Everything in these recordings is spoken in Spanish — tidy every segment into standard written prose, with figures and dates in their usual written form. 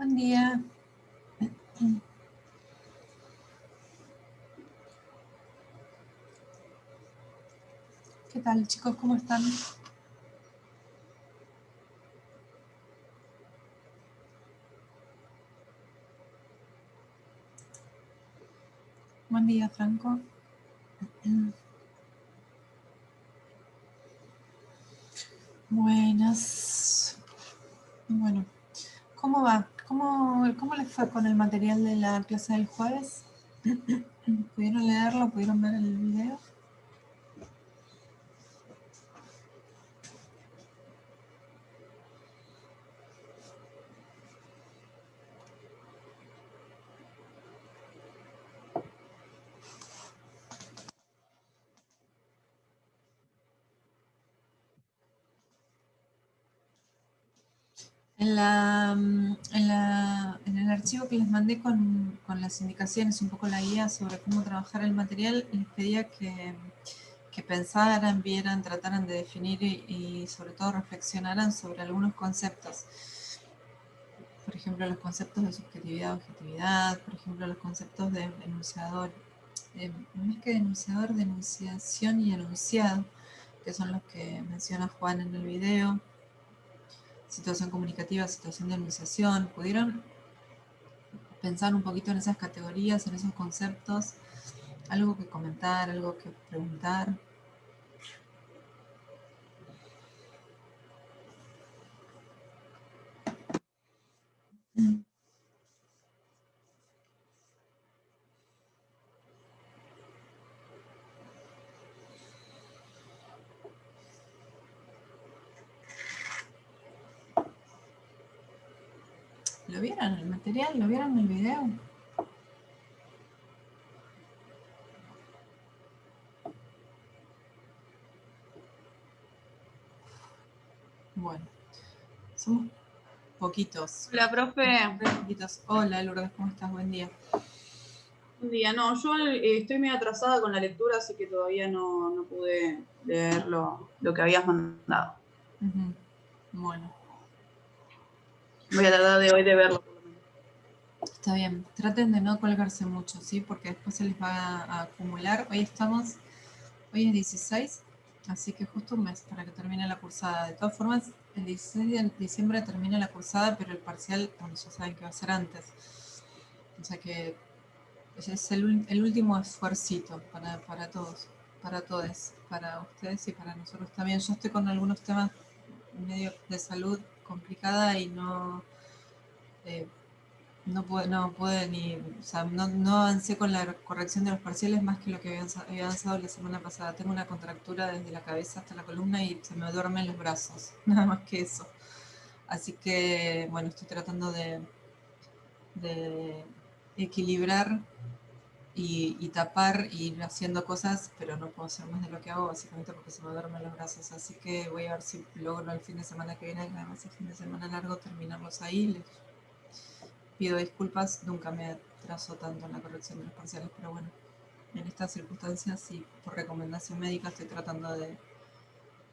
Buen día. ¿Qué tal, chicos? ¿Cómo están? Buen día, Franco. Buenas. Bueno, ¿cómo va? ¿Cómo les fue con el material de la clase del jueves? ¿Pudieron leerlo? ¿Pudieron ver el video? En el archivo que les mandé con las indicaciones, un poco la guía sobre cómo trabajar el material, les pedía que pensaran, vieran, trataran de definir y sobre todo reflexionaran sobre algunos conceptos. Por ejemplo, los conceptos de subjetividad, objetividad, por ejemplo, los conceptos de enunciador, más que de enunciador, de enunciación y enunciado, que son los que menciona Juan en el video. Situación comunicativa, situación de enunciación. ¿Pudieron pensar un poquito en esas categorías, en esos conceptos? ¿Algo que comentar, algo que preguntar? ¿Lo vieron el material? ¿Lo vieron el video? Bueno, somos poquitos. Hola, profe. Poquitos. Hola, Lourdes, ¿cómo estás? Buen día. Buen día. No, yo estoy medio atrasada con la lectura, así que todavía no pude leer lo que habías mandado. Bueno. Voy a tratar de hoy de verlo, por lo menos. Está bien. Traten de no colgarse mucho, ¿sí? Porque después se les va a acumular. Hoy es 16, así que justo un mes para que termine la cursada. De todas formas, el 16 de diciembre termina la cursada, pero el parcial, bueno, ya saben que va a ser antes. O sea que es el último esfuercito para todos, para todos, para ustedes y para nosotros también. Yo estoy con algunos temas medio de salud complicada y no pude ni, o sea, no avancé con la corrección de los parciales más que lo que había avanzado la semana pasada. Tengo una contractura desde la cabeza hasta la columna y se me duermen los brazos, nada más que eso. Así que, bueno, estoy tratando de equilibrar y tapar y ir haciendo cosas, pero no puedo hacer más de lo que hago, básicamente porque se me duermen los brazos. Así que voy a ver si logro el fin de semana que viene, que además es fin de semana largo, terminarlos ahí. Les pido disculpas, nunca me atraso tanto en la corrección de los parciales, pero bueno, en estas circunstancias y por recomendación médica estoy tratando de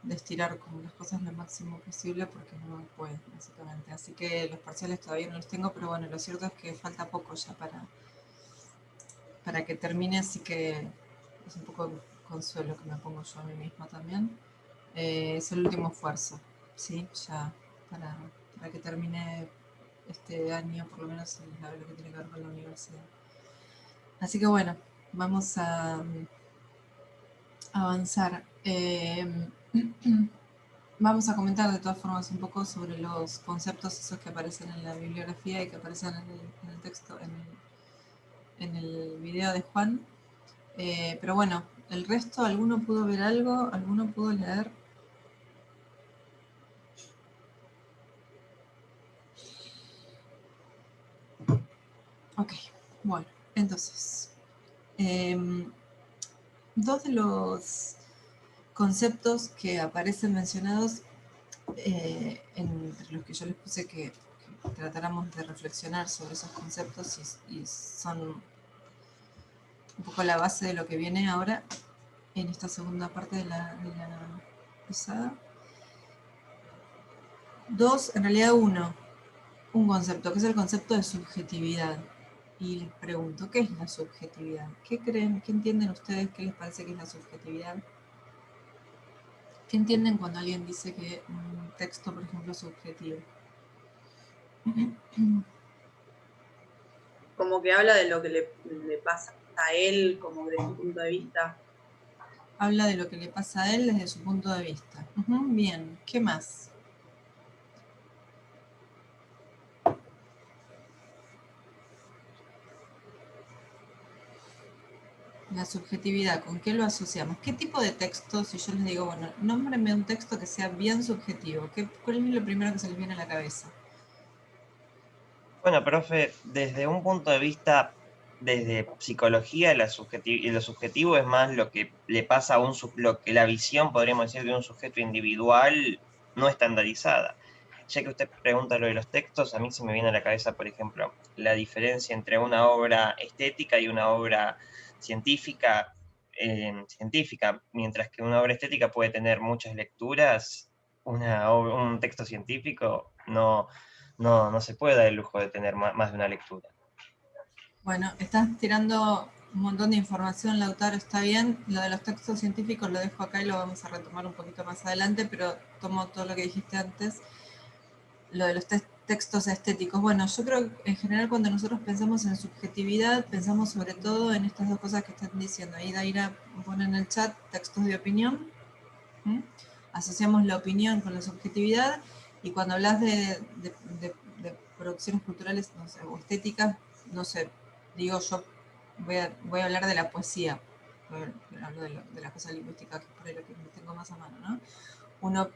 estirar como las cosas lo máximo posible porque no puedo, básicamente. Así que los parciales todavía no los tengo, pero bueno, lo cierto es que falta poco ya para que termine, así que es un poco consuelo que me pongo yo a mí misma también. Es el último esfuerzo, ¿sí? Ya para que termine este año, por lo menos en lo que tiene que ver con la universidad. Así que bueno, vamos a avanzar. Vamos a comentar de todas formas un poco sobre los conceptos esos que aparecen en la bibliografía y que aparecen en el texto, en el video de Juan. Pero bueno, el resto, ¿alguno pudo ver algo? ¿Alguno pudo leer? Ok, bueno, entonces, dos de los conceptos que aparecen mencionados, entre los que yo les puse que tratáramos de reflexionar sobre esos conceptos y son un poco la base de lo que viene ahora en esta segunda parte de la pisada. Dos, en realidad uno, un concepto, que es el concepto de subjetividad. Y les pregunto, ¿qué es la subjetividad? ¿Qué creen, qué entienden ustedes, qué les parece que es la subjetividad? ¿Qué entienden cuando alguien dice que un texto, por ejemplo, es subjetivo? Como que habla de lo que le pasa a él, como de su punto de vista. Habla de lo que le pasa a él desde su punto de vista. Bien, ¿qué más? La subjetividad, ¿con qué lo asociamos? ¿Qué tipo de texto, si yo les digo, bueno, nómbrenme un texto que sea bien subjetivo, ¿cuál es lo primero que se les viene a la cabeza? Bueno, profe, desde un punto de vista, desde psicología, lo subjetivo es más lo que le pasa a lo que la visión, podríamos decir, de un sujeto individual no estandarizada. Ya que usted pregunta lo de los textos, a mí se me viene a la cabeza, por ejemplo, la diferencia entre una obra estética y una obra científica, mientras que una obra estética puede tener muchas lecturas, un texto científico no se puede dar el lujo de tener más de una lectura. Bueno, estás tirando un montón de información, Lautaro, está bien. Lo de los textos científicos lo dejo acá y lo vamos a retomar un poquito más adelante, pero tomo todo lo que dijiste antes. Lo de los textos estéticos. Bueno, yo creo que en general cuando nosotros pensamos en subjetividad, pensamos sobre todo en estas dos cosas que están diciendo. Ahí Daira pone en el chat textos de opinión. Asociamos la opinión con la subjetividad, y cuando hablas de producciones culturales, no sé, o estéticas, no sé, digo yo, voy a hablar de la poesía, hablo de la cosa lingüística, que es por ahí lo que tengo más a mano, ¿no? Uno,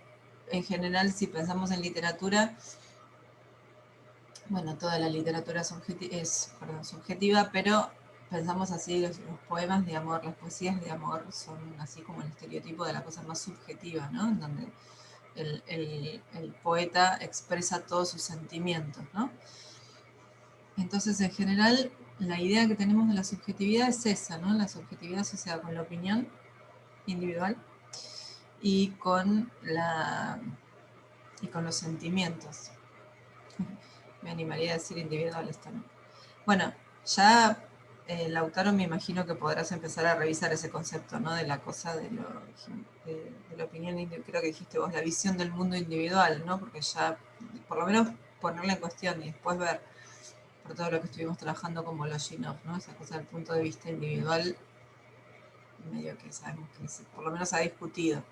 en general, si pensamos en literatura, bueno, toda la literatura es subjetiva, pero pensamos así, los poemas de amor, las poesías de amor son así como el estereotipo de la cosa más subjetiva, ¿no? En donde el poeta expresa todos sus sentimientos, ¿no? Entonces, en general, la idea que tenemos de la subjetividad es esa, ¿no? La subjetividad asociada con la opinión individual y con los sentimientos. Me animaría a decir individuales también. Bueno, ya Lautaro, me imagino que podrás empezar a revisar ese concepto, ¿no? De la cosa de la opinión, creo que dijiste vos, la visión del mundo individual, ¿no? Porque ya, por lo menos ponerla en cuestión y después ver por todo lo que estuvimos trabajando como Lojinov, ¿no? Esa cosa del punto de vista individual, medio que sabemos que por lo menos ha discutido,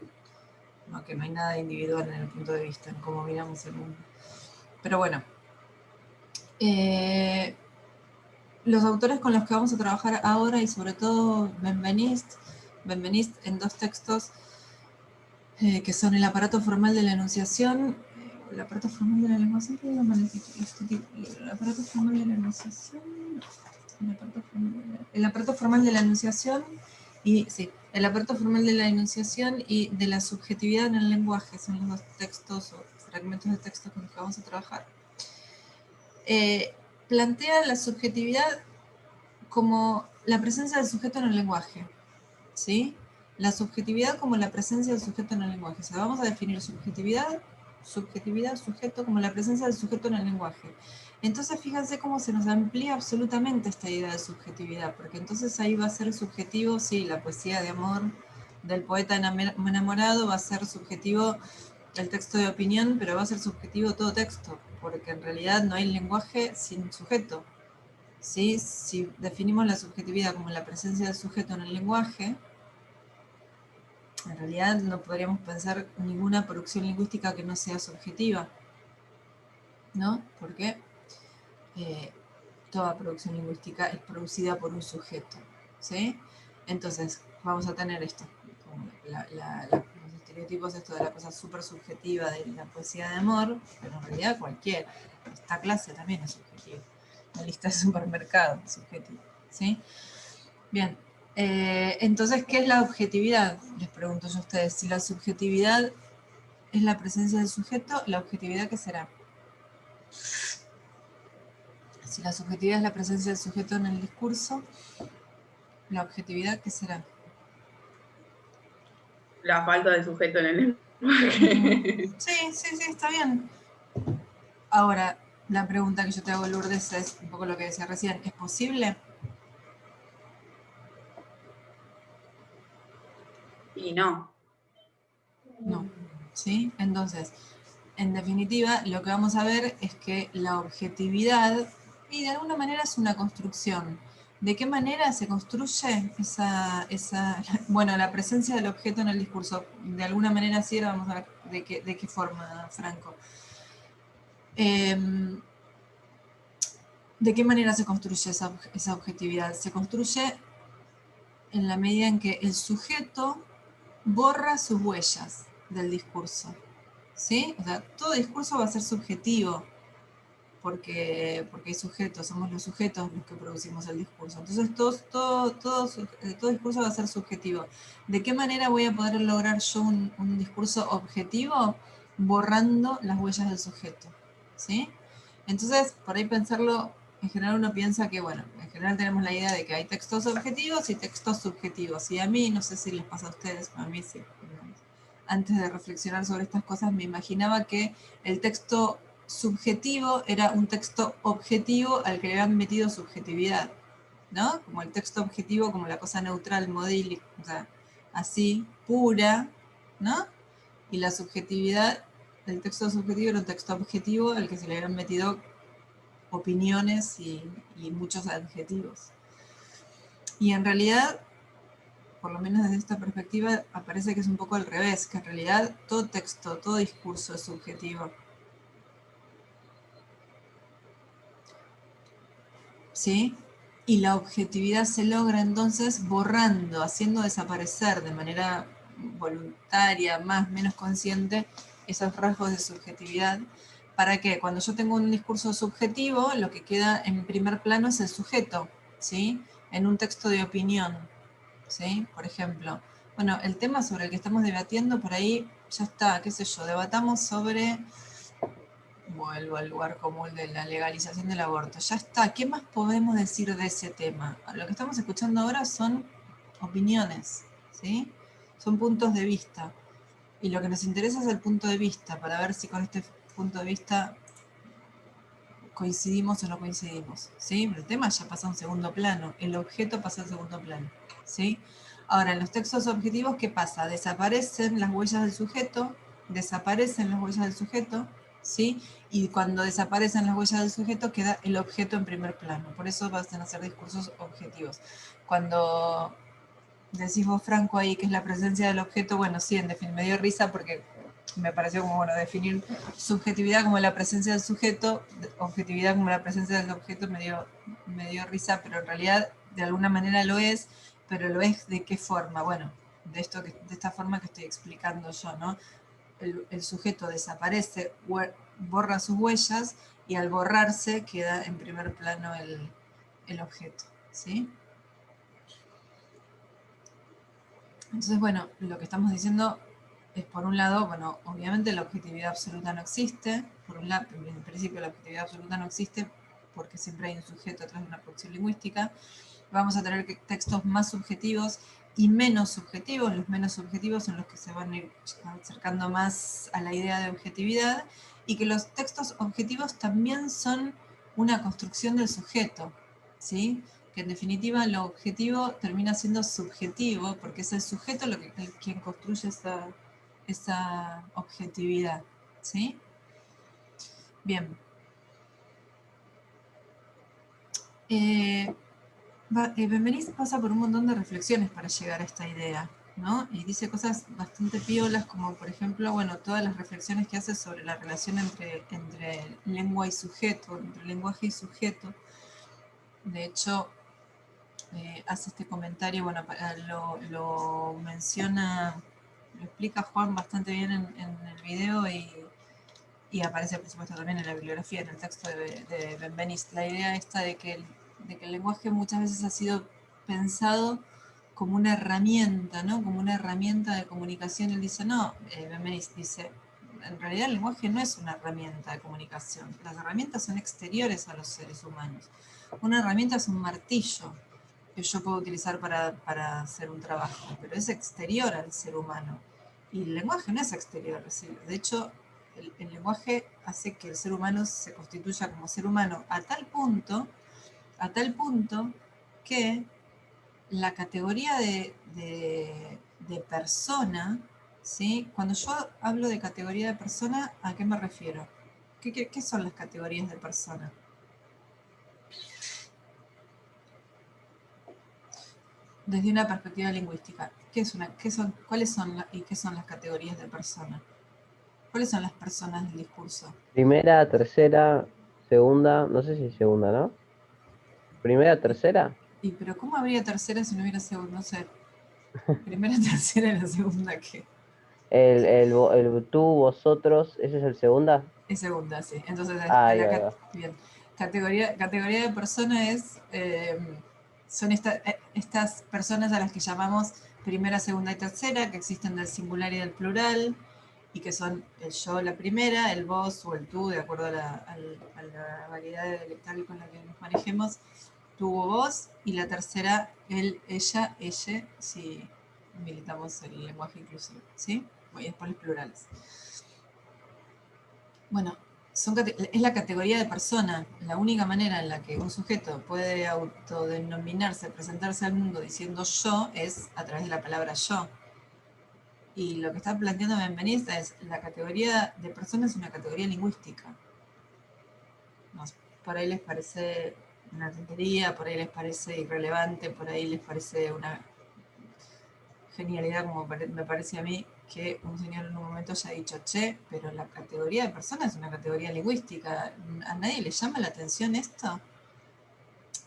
¿no? Que no hay nada individual en el punto de vista, en cómo miramos el mundo. Pero bueno, los autores con los que vamos a trabajar ahora, y sobre todo Benveniste en dos textos que son el aparato formal de la enunciación, el aparato formal de la lengua, siempre digo mal el aparato formal de la enunciación, el aparato formal de la enunciación y, sí, el aparato formal de la enunciación y de la subjetividad en el lenguaje, son los dos textos o fragmentos de texto con los que vamos a trabajar. Plantea la subjetividad como la presencia del sujeto en el lenguaje, ¿sí? La subjetividad como la presencia del sujeto en el lenguaje. O sea, vamos a definir subjetividad, sujeto, como la presencia del sujeto en el lenguaje. Entonces, fíjense cómo se nos amplía absolutamente esta idea de subjetividad, porque entonces ahí va a ser subjetivo, sí, la poesía de amor del poeta enamorado, va a ser subjetivo el texto de opinión, pero va a ser subjetivo todo texto, porque en realidad no hay lenguaje sin sujeto. ¿Sí? Si definimos la subjetividad como la presencia del sujeto en el lenguaje, en realidad no podríamos pensar ninguna producción lingüística que no sea subjetiva, ¿no? Porque toda producción lingüística es producida por un sujeto, ¿sí? Entonces, vamos a tener esto, como los estereotipos, esto de la cosa súper subjetiva de la poesía de amor, pero en realidad cualquiera, esta clase también es subjetiva. La lista de supermercado es subjetiva, ¿sí? Bien, entonces, ¿qué es la objetividad? Les pregunto yo a ustedes. Si la subjetividad es la presencia del sujeto, ¿la objetividad qué será? Si la subjetividad es la presencia del sujeto en el discurso, ¿la objetividad qué será? La falta de sujeto en el lenguaje. Sí, está bien. Ahora, La pregunta que yo te hago, Lourdes, es un poco lo que decía recién. ¿Es posible? Y no. No. ¿Sí? Entonces, en definitiva, lo que vamos a ver es que la objetividad, y de alguna manera es una construcción. ¿De qué manera se construye bueno, la presencia del objeto en el discurso? De alguna manera sí, ahora vamos a ver de qué forma, Franco. ¿De qué manera se construye esa objetividad? Se construye en la medida en que el sujeto borra sus huellas del discurso. ¿Sí? O sea, todo discurso va a ser subjetivo, porque hay sujetos, somos los sujetos los que producimos el discurso. Entonces, todo discurso va a ser subjetivo. ¿De qué manera voy a poder lograr yo un discurso objetivo? Borrando las huellas del sujeto. ¿Sí? Entonces, por ahí pensarlo, en general uno piensa que, bueno, en general tenemos la idea de que hay textos objetivos y textos subjetivos. Y a mí, no sé si les pasa a ustedes, a mí sí. Antes de reflexionar sobre estas cosas, me imaginaba que el texto subjetivo era un texto objetivo al que le habían metido subjetividad, ¿no? Como el texto objetivo, como la cosa neutral, modílica, o sea, así, pura, ¿no? Y la subjetividad, el texto subjetivo era un texto objetivo al que se le habían metido opiniones y muchos adjetivos. Y en realidad, por lo menos desde esta perspectiva, aparece que es un poco al revés, que en realidad todo texto, todo discurso es subjetivo. ¿Sí? Y la objetividad se logra entonces borrando, haciendo desaparecer de manera voluntaria, más, menos consciente, esos rasgos de subjetividad, para que cuando yo tengo un discurso subjetivo, lo que queda en primer plano es el sujeto, ¿sí? En un texto de opinión, ¿sí? Por ejemplo, bueno, el tema sobre el que estamos debatiendo por ahí ya está, qué sé yo, debatamos sobre, vuelvo al lugar común de la legalización del aborto, ya está, ¿qué más podemos decir de ese tema? Lo que estamos escuchando ahora son opiniones, ¿sí? Son puntos de vista. Y lo que nos interesa es el punto de vista, para ver si con este punto de vista coincidimos o no coincidimos, ¿sí? El tema ya pasa a un segundo plano, el objeto pasa al segundo plano, ¿sí? Ahora, en los textos objetivos, ¿qué pasa? Desaparecen las huellas del sujeto, ¿sí? Y cuando desaparecen las huellas del sujeto, queda el objeto en primer plano. Por eso van a ser discursos objetivos. Cuando decís vos, Franco, ahí que es la presencia del objeto, bueno, sí, en definitiva, me dio risa porque me pareció como, bueno, definir subjetividad como la presencia del sujeto, objetividad como la presencia del objeto, me dio risa, pero en realidad de alguna manera lo es, pero lo es de qué forma, bueno, de esta forma que estoy explicando yo, ¿no? El sujeto desaparece, borra sus huellas y al borrarse queda en primer plano el objeto, ¿sí? Entonces, bueno, lo que estamos diciendo es, por un lado, bueno, obviamente la objetividad absoluta no existe, por un lado, en principio la objetividad absoluta no existe porque siempre hay un sujeto detrás de una producción lingüística. Vamos a tener textos más subjetivos y menos subjetivos. Los menos subjetivos son los que se van a ir acercando más a la idea de objetividad, y que los textos objetivos también son una construcción del sujeto, ¿sí? Que en definitiva lo objetivo termina siendo subjetivo, porque es el sujeto quien construye esa objetividad, ¿sí? Bien. Benveniste pasa por un montón de reflexiones para llegar a esta idea, ¿no? Y dice cosas bastante piolas, como por ejemplo, bueno, todas las reflexiones que hace sobre la relación entre lengua y sujeto, entre lenguaje y sujeto. De hecho, hace este comentario, bueno, lo menciona, lo explica Juan bastante bien en el video, y aparece por supuesto también en la bibliografía, en el texto de Benveniste, la idea esta de que el lenguaje muchas veces ha sido pensado como una herramienta, ¿no? Como una herramienta de comunicación. Él dice, no, Benveniste dice, en realidad el lenguaje no es una herramienta de comunicación, las herramientas son exteriores a los seres humanos. Una herramienta es un martillo que yo puedo utilizar para hacer un trabajo, pero es exterior al ser humano. Y el lenguaje no es exterior, de hecho, el lenguaje hace que el ser humano se constituya como ser humano a tal punto que la categoría de persona, ¿sí? Cuando yo hablo de categoría de persona, ¿a qué me refiero? ¿Qué son las categorías de persona? Desde una perspectiva lingüística, ¿cuáles son y qué son las categorías de persona? ¿Cuáles son las personas del discurso? Primera, tercera, segunda, no sé si segunda, ¿no? Primera, tercera. Pero ¿cómo habría tercera si no hubiera segunda? No sé. Primera, tercera y la segunda, ¿qué? El tú, vosotros, ¿ese es el segunda? Es segunda, sí. Entonces, Ahí va, ahí va. bien. Categoría de persona son estas personas a las que llamamos primera, segunda y tercera, que existen del singular y del plural, y que son el yo, la primera, el vos o el tú, de acuerdo a la variedad dialectal con la que nos manejemos, tú o vos, y la tercera, él, ella, si militamos el lenguaje inclusivo, ¿sí? Y después los plurales. Bueno, es la categoría de persona. La única manera en la que un sujeto puede autodenominarse, presentarse al mundo diciendo yo, es a través de la palabra yo. Y lo que está planteando Benveniste es la categoría de persona es una categoría lingüística. Por ahí les parece una tontería, por ahí les parece irrelevante, por ahí les parece una genialidad, como me parece a mí, que un señor en un momento haya dicho, che, pero la categoría de persona es una categoría lingüística. ¿A nadie le llama la atención esto?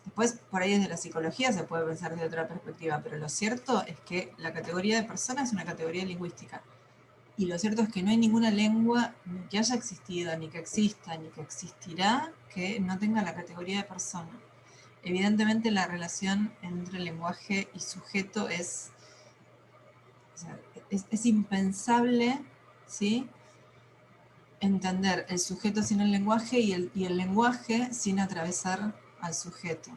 Después, por ahí desde la psicología se puede pensar de otra perspectiva, pero lo cierto es que la categoría de persona es una categoría lingüística. Y lo cierto es que no hay ninguna lengua ni que haya existido, ni que exista, ni que existirá, que no tenga la categoría de persona. Evidentemente la relación entre lenguaje y sujeto es, o sea, es impensable, ¿sí?, entender el sujeto sin el lenguaje y el lenguaje sin atravesar al sujeto,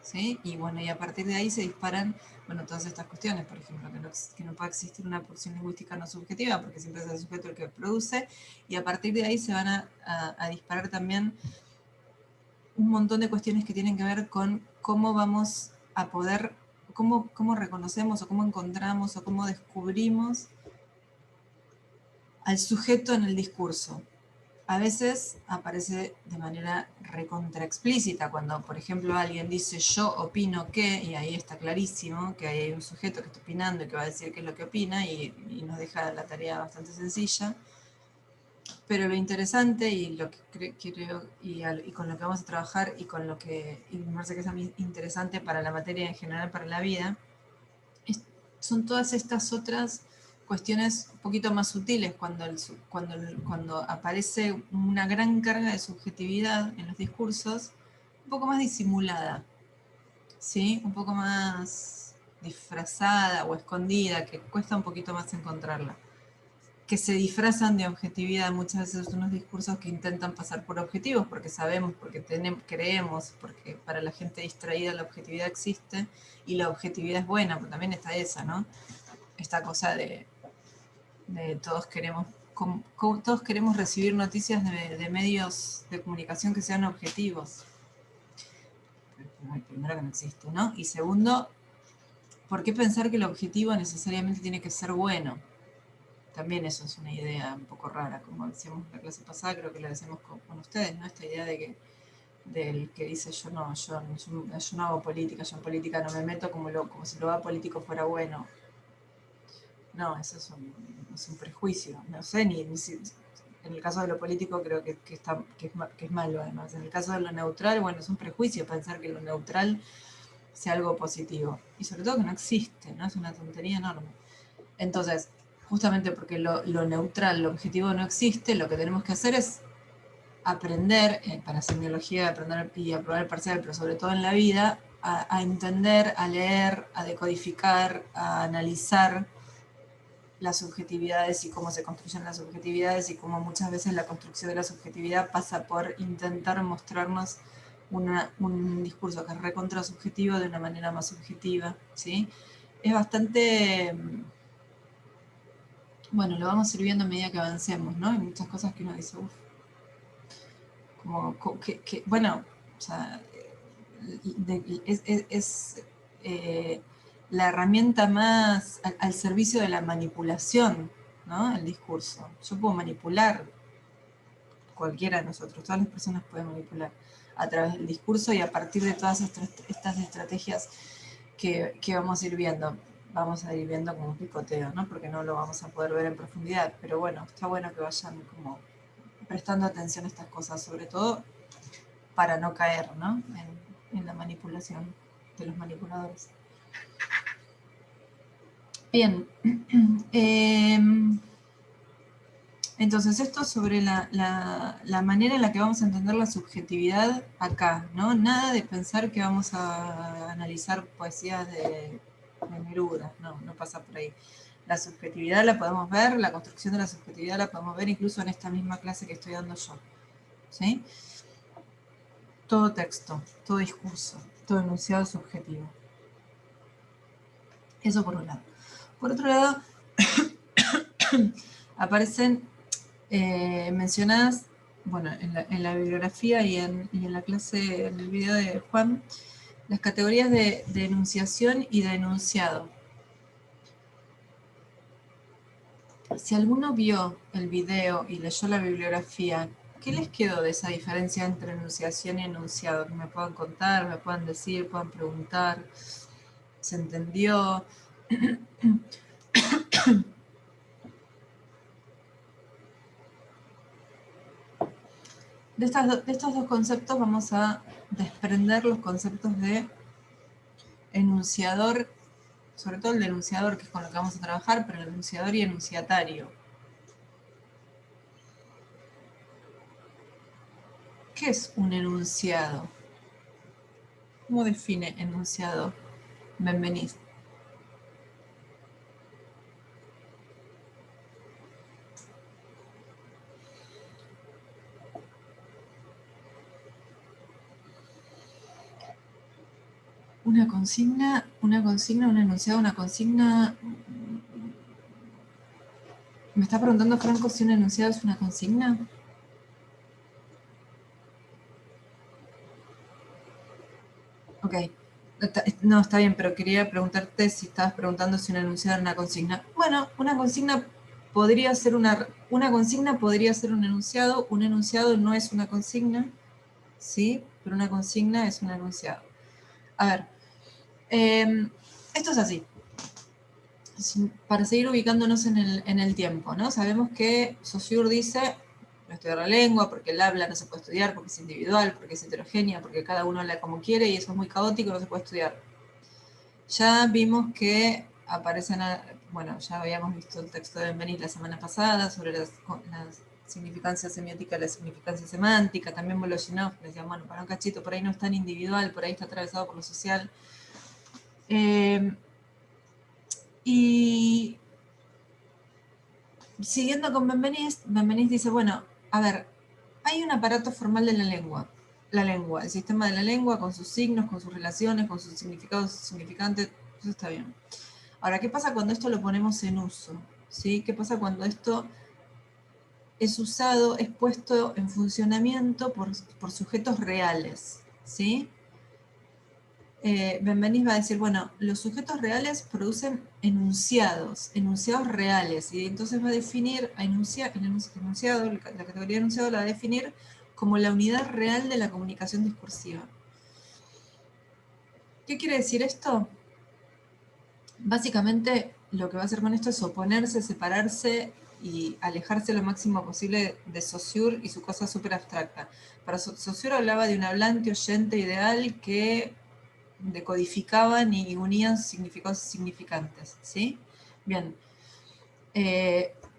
¿sí? Y bueno, y a partir de ahí se disparan, bueno, todas estas cuestiones, por ejemplo, que no pueda existir una porción lingüística no subjetiva, porque siempre es el sujeto el que produce, y a partir de ahí se van a disparar también un montón de cuestiones que tienen que ver con cómo vamos a poder, cómo reconocemos o cómo encontramos o cómo descubrimos al sujeto en el discurso. A veces aparece de manera recontra explícita, cuando por ejemplo alguien dice yo opino que, y ahí está clarísimo que hay un sujeto que está opinando y que va a decir qué es lo que opina y nos deja la tarea bastante sencilla. Pero lo interesante y lo que creo y con lo que vamos a trabajar y con lo que y me parece que es a mí interesante para la materia en general, para la vida, son todas estas otras cuestiones un poquito más sutiles cuando aparece una gran carga de subjetividad en los discursos, un poco más disimulada, ¿sí? Un poco más disfrazada o escondida, que cuesta un poquito más encontrarla, que se disfrazan de objetividad muchas veces unos discursos que intentan pasar por objetivos, porque sabemos, porque creemos, porque para la gente distraída la objetividad existe y la objetividad es buena, pero también está esa, ¿no? Esta cosa de todos queremos recibir noticias de medios de comunicación que sean objetivos. Primero que no existe, ¿no? Y segundo, ¿por qué pensar que el objetivo necesariamente tiene que ser bueno? También eso es una idea un poco rara, como decíamos en la clase pasada, creo que lo decíamos con ustedes, ¿no? Esta idea del que dice yo no hago política, yo en política no me meto como si lo haga político fuera bueno. No, eso es un prejuicio. No sé, ni si, en el caso de lo político creo que es malo además. En el caso de lo neutral, bueno, es un prejuicio pensar que lo neutral sea algo positivo. Y sobre todo que no existe, ¿no? Es una tontería enorme. Entonces, justamente porque lo neutral, lo objetivo no existe, lo que tenemos que hacer es aprender, para semiología, aprender y aprobar el parcial, pero sobre todo en la vida, a entender, a leer, a decodificar, a analizar las subjetividades y cómo se construyen las subjetividades y cómo muchas veces la construcción de la subjetividad pasa por intentar mostrarnos un discurso que es recontra subjetivo de una manera más subjetiva, ¿sí? Es bastante Bueno, lo vamos a ir viendo a medida que avancemos, ¿no? Hay muchas cosas que uno dice, uff, bueno, o sea, es la herramienta más al servicio de la manipulación, ¿no? El discurso. Yo puedo manipular, cualquiera de nosotros, todas las personas pueden manipular a través del discurso y a partir de todas estas estrategias que vamos a ir viendo. Vamos a ir viendo como un picoteo, ¿no? Porque no lo vamos a poder ver en profundidad, pero bueno, está bueno que vayan como prestando atención a estas cosas, sobre todo para no caer, ¿no? En la manipulación de los manipuladores. Bien. Entonces, esto sobre la manera en la que vamos a entender la subjetividad acá, ¿no? Nada de pensar que vamos a analizar poesías de Neruda, no pasa por ahí. La subjetividad la podemos ver, la construcción de la subjetividad la podemos ver incluso en esta misma clase que estoy dando yo, ¿sí? Todo texto, todo discurso, todo enunciado subjetivo. Eso por un lado. Por otro lado, aparecen mencionadas, bueno, en la bibliografía y en la clase, en el video de Juan, las categorías de enunciación y de enunciado. Si alguno vio el video y leyó la bibliografía, ¿qué les quedó de esa diferencia entre enunciación y enunciado? Que me puedan contar, me puedan decir, puedan preguntar. ¿Se entendió? De estos dos conceptos vamos a desprender los conceptos de enunciador, sobre todo el de enunciador, que es con lo que vamos a trabajar, pero el enunciador y enunciatario. ¿Qué es un enunciado? ¿Cómo define enunciado Benveniste? Una consigna, un enunciado, una consigna. ¿Me está preguntando, Franco, si un enunciado es una consigna? Ok. No, está bien, pero quería preguntarte si estabas preguntando si un enunciado era una consigna. Bueno, una consigna podría ser consigna podría ser un enunciado no es una consigna, ¿sí? Pero una consigna es un enunciado. A ver, esto es así. Para seguir ubicándonos en el tiempo, ¿no? Sabemos que Saussure dice, no estudiar la lengua, porque el habla no se puede estudiar, porque es individual, porque es heterogénea, porque cada uno habla como quiere y eso es muy caótico, no se puede estudiar. Ya vimos que aparecen, bueno, ya habíamos visto el texto de Benveniste la semana pasada sobre la significancia semiótica y la significancia semántica, también Voloshinov decía, bueno, para un cachito, por ahí no es tan individual, por ahí está atravesado por lo social. Y siguiendo con Benveniste dice, bueno, a ver, hay un aparato formal de la lengua, el sistema de la lengua con sus signos, con sus relaciones, con sus significados, significantes, eso está bien. Ahora, ¿qué pasa cuando esto lo ponemos en uso? ¿Sí? ¿Qué pasa cuando esto es usado, es puesto en funcionamiento por sujetos reales? ¿Sí? Benveniste va a decir, bueno, los sujetos reales producen enunciados reales, y entonces va a definir enunciado, la categoría de enunciado la va a definir como la unidad real de la comunicación discursiva. ¿Qué quiere decir esto? Básicamente lo que va a hacer con esto es oponerse, separarse y alejarse lo máximo posible de Saussure y su cosa súper abstracta. Para Saussure hablaba de un hablante oyente ideal que decodificaban y unían significados significantes, ¿sí? Bien.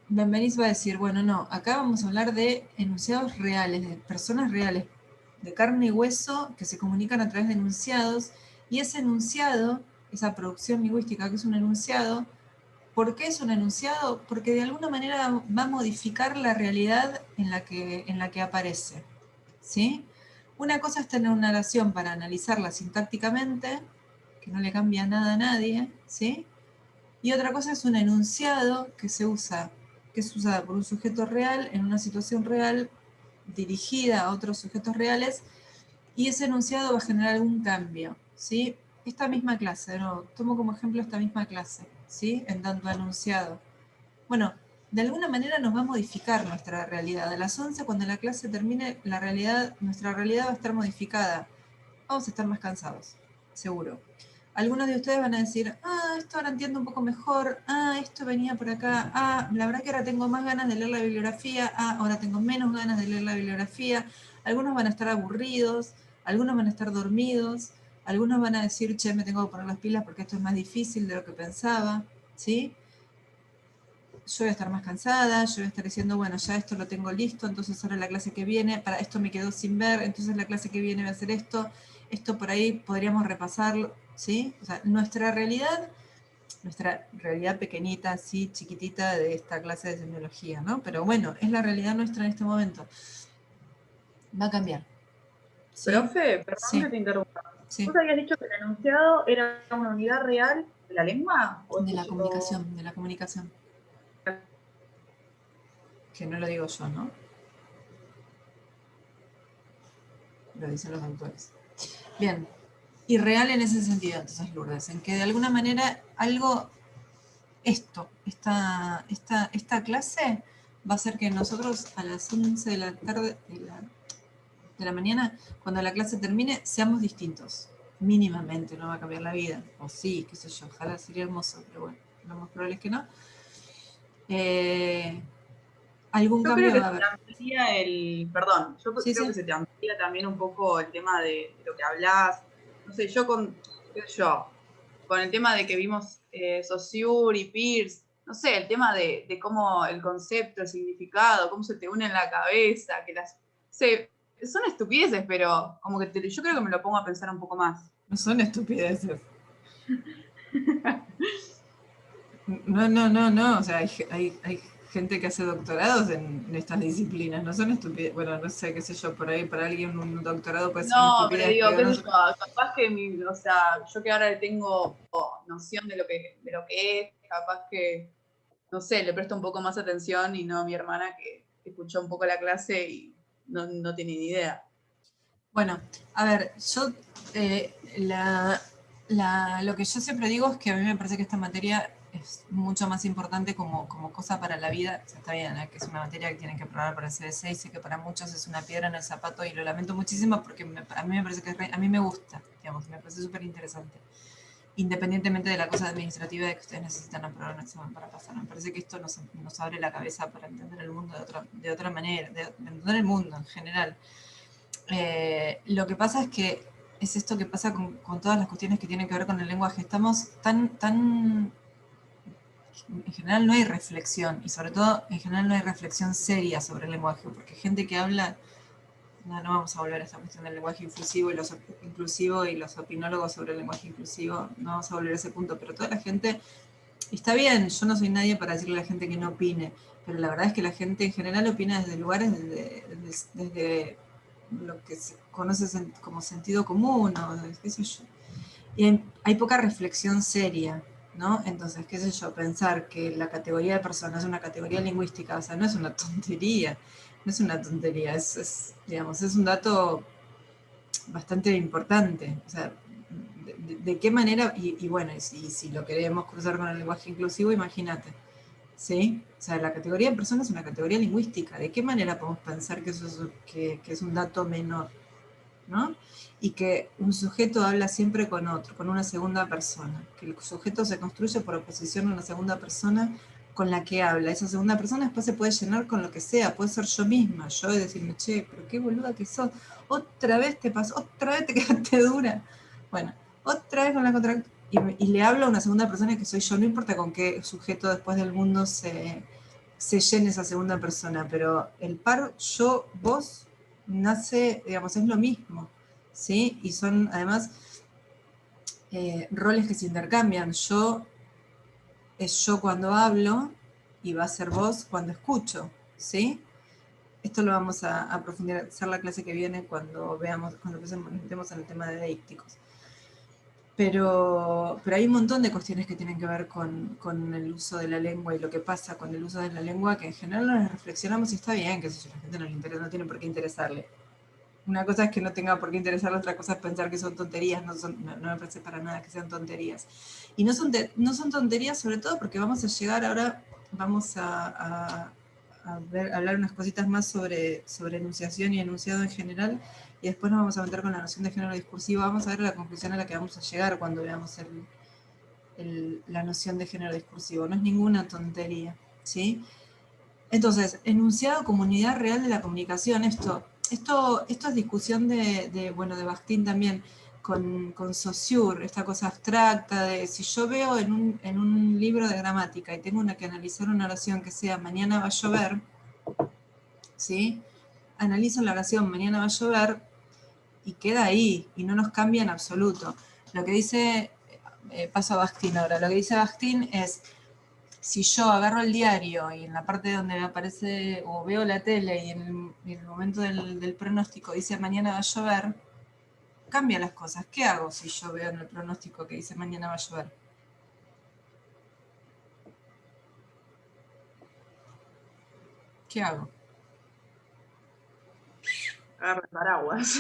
Benveniste va a decir, bueno, no, acá vamos a hablar de enunciados reales, de personas reales, de carne y hueso, que se comunican a través de enunciados, y ese enunciado, esa producción lingüística que es un enunciado, ¿por qué es un enunciado? Porque de alguna manera va a modificar la realidad en la que aparece, ¿sí? Una cosa es tener una oración para analizarla sintácticamente, que no le cambia nada a nadie, ¿sí? Y otra cosa es un enunciado que se usa que es usada por un sujeto real en una situación real dirigida a otros sujetos reales, y ese enunciado va a generar algún cambio, ¿sí? Esta misma clase, no, tomo como ejemplo esta misma clase, ¿sí? En tanto a enunciado. Bueno, de alguna manera nos va a modificar nuestra realidad. A las 11, cuando la clase termine, nuestra realidad va a estar modificada. Vamos a estar más cansados, seguro. Algunos de ustedes van a decir, esto ahora entiendo un poco mejor, esto venía por acá, la verdad que ahora tengo más ganas de leer la bibliografía, ahora tengo menos ganas de leer la bibliografía. Algunos van a estar aburridos, algunos van a estar dormidos, algunos van a decir, che, me tengo que poner las pilas porque esto es más difícil de lo que pensaba, ¿sí? Yo voy a estar más cansada, yo voy a estar diciendo, bueno, ya esto lo tengo listo, entonces ahora la clase que viene, para esto me quedó sin ver, entonces la clase que viene va a hacer esto por ahí podríamos repasarlo, ¿sí? O sea, nuestra realidad pequeñita, así, chiquitita de esta clase de semiología, ¿no? Pero bueno, es la realidad nuestra en este momento. Va a cambiar. ¿Sí? Profe, perdón Sí. que te interrumpa. Sí. ¿Vos habías dicho que el enunciado era una unidad real de la lengua? ¿O De la escuché- comunicación, de la comunicación. Que no lo digo yo, ¿no? Lo dicen los autores. Bien. Y real en ese sentido, entonces, Lourdes, en que de alguna manera algo, esta clase va a hacer que nosotros a las 11 de la tarde, de la mañana, cuando la clase termine, seamos distintos. Mínimamente, no va a cambiar la vida. O sí, qué sé yo, ojalá sería hermoso, pero bueno, lo más probable es que no. Algún Yo creo cambio que va a se te haber. amplía yo Sí, creo sí. que se te amplía también un poco el tema de lo que hablas. No sé, qué sé yo, con el tema de que vimos Saussure y Peirce, no sé, el tema de cómo el concepto, el significado, cómo se te une en la cabeza, son estupideces, pero como que yo creo que me lo pongo a pensar un poco más. No son estupideces. No. O sea, hay gente que hace doctorados en estas disciplinas. No son estupideces. Bueno, no sé, qué sé yo, por ahí para alguien un doctorado puede ser una No, pero estupidez, digo, pero qué no. sé yo, capaz que o sea, yo que ahora tengo noción de lo que es, capaz que, no sé, le presto un poco más atención y no a mi hermana que escuchó un poco la clase y no tiene ni idea. Bueno, a ver, yo lo que yo siempre digo es que a mí me parece que esta materia es mucho más importante como cosa para la vida. O sea, está bien, que es una materia que tienen que probar para el CBC y sé que para muchos es una piedra en el zapato y lo lamento muchísimo porque a mí me parece que a mí me gusta, digamos, me parece súper interesante. Independientemente de la cosa administrativa de que ustedes necesitan aprobar un examen para pasar. Me parece que esto nos abre la cabeza para entender el mundo de otra manera, de entender el mundo en general. Lo que pasa es que es esto que pasa con todas las cuestiones que tienen que ver con el lenguaje. Estamos tan... En general no hay reflexión, y sobre todo en general no hay reflexión seria sobre el lenguaje, porque gente que habla... No vamos a volver a esta cuestión del lenguaje inclusivo y los opinólogos sobre el lenguaje inclusivo, no vamos a volver a ese punto, pero toda la gente... Está bien, yo no soy nadie para decirle a la gente que no opine, pero la verdad es que la gente en general opina desde lugares, desde lo que se conoce como sentido común, o qué sé yo. Y hay poca reflexión seria, ¿no? Entonces, qué sé yo, pensar que la categoría de persona es una categoría lingüística, o sea, no es una tontería, no es una tontería, digamos, es un dato bastante importante. O sea, de qué manera, y bueno, y si lo queremos cruzar con el lenguaje inclusivo, imagínate. ¿Sí? O sea, la categoría de persona es una categoría lingüística. ¿De qué manera podemos pensar que eso que es un dato menor? ¿No? Y que un sujeto habla siempre con otro, con una segunda persona. Que el sujeto se construye por oposición a una segunda persona con la que habla. Esa segunda persona después se puede llenar con lo que sea. Puede ser yo misma, yo, y decirme, che, pero qué boluda que sos. Otra vez te pasó, otra vez te quedaste dura. Bueno, otra vez con la contra... Y le hablo a una segunda persona que soy yo, no importa con qué sujeto después del mundo se llene esa segunda persona, pero el par yo, vos, nace, digamos, es lo mismo, ¿sí? Y son además roles que se intercambian. Yo es yo cuando hablo y va a ser vos cuando escucho, ¿sí? Esto lo vamos a profundizar la clase que viene cuando nos metemos en el tema de deícticos. Pero hay un montón de cuestiones que tienen que ver con el uso de la lengua y lo que pasa con el uso de la lengua, que en general no las reflexionamos y está bien, que si a la gente no le interesa, no tiene por qué interesarle. Una cosa es que no tenga por qué interesarle, otra cosa es pensar que son tonterías, no me parece para nada que sean tonterías. Y no son tonterías sobre todo porque vamos a llegar ahora, vamos a hablar unas cositas más sobre enunciación y enunciado en general, y después nos vamos a meter con la noción de género discursivo. Vamos a ver la conclusión a la que vamos a llegar cuando veamos la noción de género discursivo. No es ninguna tontería, ¿sí? Entonces, enunciado como unidad real de la comunicación, esto es discusión de Bakhtin también, con Saussure, esta cosa abstracta de si yo veo en un libro de gramática y tengo que analizar una oración que sea mañana va a llover, ¿sí? Analizo la oración mañana va a llover y queda ahí, y no nos cambia en absoluto. Lo que dice, paso a Bakhtin ahora, lo que dice Bakhtin es, si yo agarro el diario y en la parte donde me aparece, o veo la tele y en el momento del pronóstico dice mañana va a llover, cambia las cosas. ¿Qué hago si yo veo en el pronóstico que dice mañana va a llover? ¿Qué hago? Agarro el paraguas.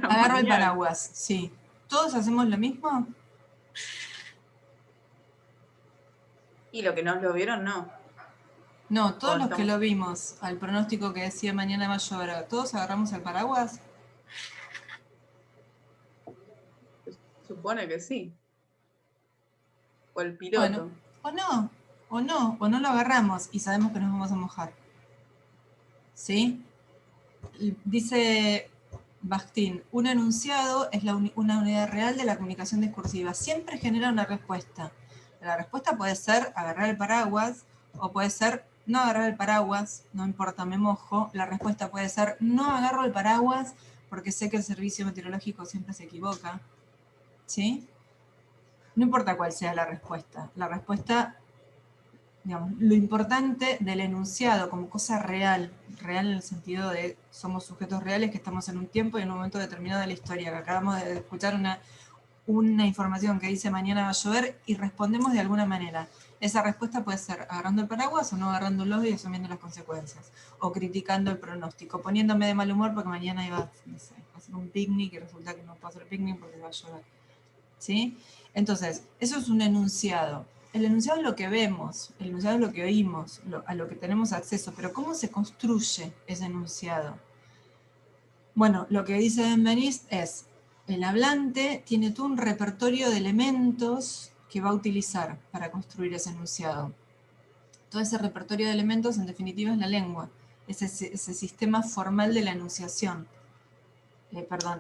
Agarro el paraguas, sí. ¿Todos hacemos lo mismo? Y lo que no lo vieron, no. No, todos los que lo vimos al pronóstico que decía mañana va a llover, ¿todos agarramos el paraguas? Se supone que sí. O el piloto. Bueno, o no lo agarramos y sabemos que nos vamos a mojar. ¿Sí? Dice Bakhtin, un enunciado es una unidad real de la comunicación discursiva. Siempre genera una respuesta. La respuesta puede ser agarrar el paraguas, o puede ser no agarrar el paraguas, no importa, me mojo. La respuesta puede ser no agarro el paraguas porque sé que el servicio meteorológico siempre se equivoca. ¿Sí? No importa cuál sea la respuesta. La respuesta, digamos, lo importante del enunciado como cosa real en el sentido de somos sujetos reales que estamos en un tiempo y en un momento determinado de la historia, que acabamos de escuchar una información que dice mañana va a llover y respondemos de alguna manera. Esa respuesta puede ser agarrando el paraguas o no agarrándolo y asumiendo las consecuencias, o criticando el pronóstico, poniéndome de mal humor porque mañana iba a hacer un picnic y resulta que no puedo hacer picnic porque va a llover. ¿Sí? Entonces, eso es un enunciado. El enunciado es lo que vemos, el enunciado es lo que oímos, a lo que tenemos acceso, pero ¿cómo se construye ese enunciado? Bueno, lo que dice Benveniste es, el hablante tiene todo un repertorio de elementos que va a utilizar para construir ese enunciado. Todo ese repertorio de elementos, en definitiva, es la lengua, ese sistema formal de la enunciación.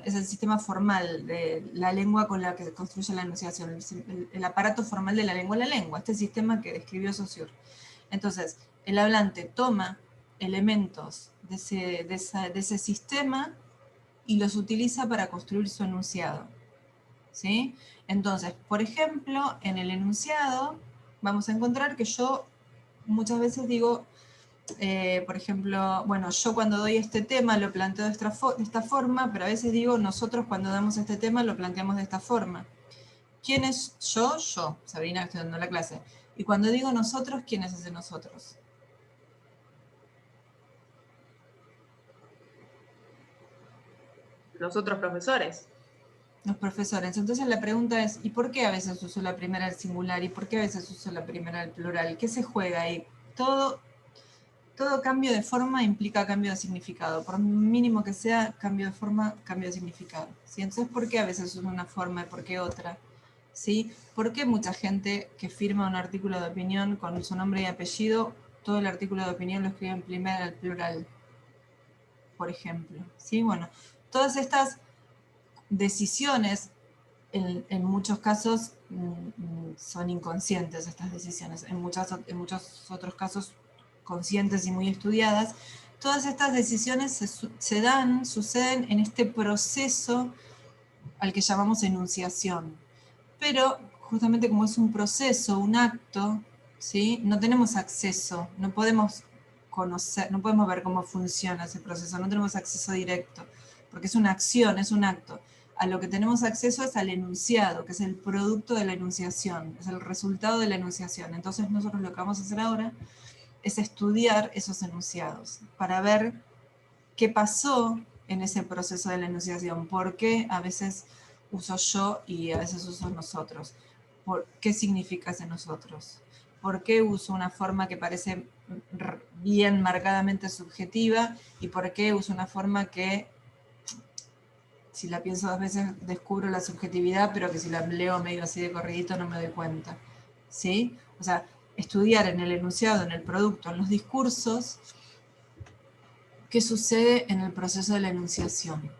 Es el sistema formal de la lengua con la que se construye la enunciación, el aparato formal de la lengua, este sistema que describió Saussure. Entonces, el hablante toma elementos de ese sistema y los utiliza para construir su enunciado. ¿Sí? Entonces, por ejemplo, en el enunciado vamos a encontrar que yo muchas veces digo, por ejemplo, bueno, yo cuando doy este tema lo planteo de esta forma, pero a veces digo, nosotros cuando damos este tema lo planteamos de esta forma. ¿Quién es yo? Yo, Sabrina, que estoy dando la clase. Y cuando digo nosotros, ¿quién es ese nosotros? Los otros profesores. Los profesores. Entonces la pregunta es, ¿y por qué a veces uso la primera del singular? ¿Y por qué a veces uso la primera del plural? ¿Qué se juega ahí? Todo cambio de forma implica cambio de significado. Por mínimo que sea, cambio de forma, cambio de significado. ¿Sí? Entonces, ¿por qué a veces uso una forma y por qué otra? ¿Sí? ¿Por qué mucha gente que firma un artículo de opinión con su nombre y apellido, todo el artículo de opinión lo escribe en primera al plural? Por ejemplo. ¿Sí? Bueno, todas estas decisiones, en muchos casos, son inconscientes estas decisiones. En muchos otros casos, conscientes y muy estudiadas. Todas estas decisiones suceden en este proceso al que llamamos enunciación. Pero justamente como es un proceso, un acto, ¿sí? No tenemos acceso, no podemos conocer, no podemos ver cómo funciona ese proceso, no tenemos acceso directo, porque es una acción, es un acto. a lo que tenemos acceso es al enunciado, que es el producto de la enunciación, es el resultado de la enunciación. Entonces nosotros lo que vamos a hacer ahora es estudiar esos enunciados para ver qué pasó en ese proceso de la enunciación, por qué a veces uso yo y a veces uso nosotros, qué significa ese nosotros, por qué uso una forma que parece bien marcadamente subjetiva y por qué uso una forma que, si la pienso 2 veces, descubro la subjetividad, pero que si la leo medio así de corridito no me doy cuenta, ¿sí? O sea, estudiar en el enunciado, en el producto, en los discursos, qué sucede en el proceso de la enunciación.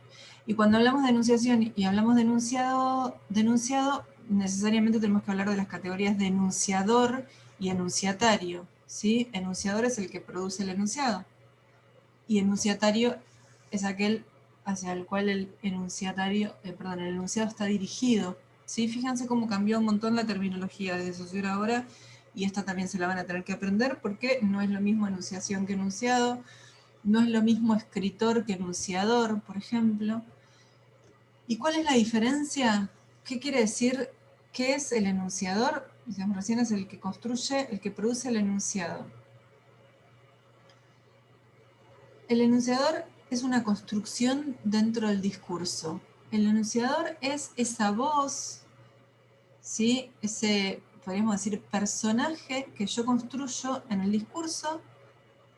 Y cuando hablamos de enunciación y hablamos de enunciado, necesariamente tenemos que hablar de las categorías de enunciador y enunciatario, ¿sí? Enunciador es el que produce el enunciado, y enunciatario es aquel hacia el cual el enunciado está dirigido, ¿sí? Fíjense cómo cambió un montón la terminología desde Saussure ahora, y esta también se la van a tener que aprender, porque no es lo mismo enunciación que enunciado, no es lo mismo escritor que enunciador, por ejemplo. ¿Y cuál es la diferencia? ¿Qué quiere decir? ¿Qué es el enunciador? Digamos, recién es el que construye, el que produce el enunciado. El enunciador es una construcción dentro del discurso. El enunciador es esa voz, ¿sí? Ese, podríamos decir, personaje que yo construyo en el discurso,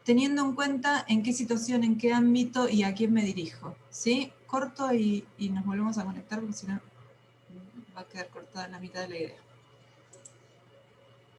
teniendo en cuenta en qué situación, en qué ámbito y a quién me dirijo, ¿sí? Corto y nos volvemos a conectar porque si no va a quedar cortada en la mitad de la idea.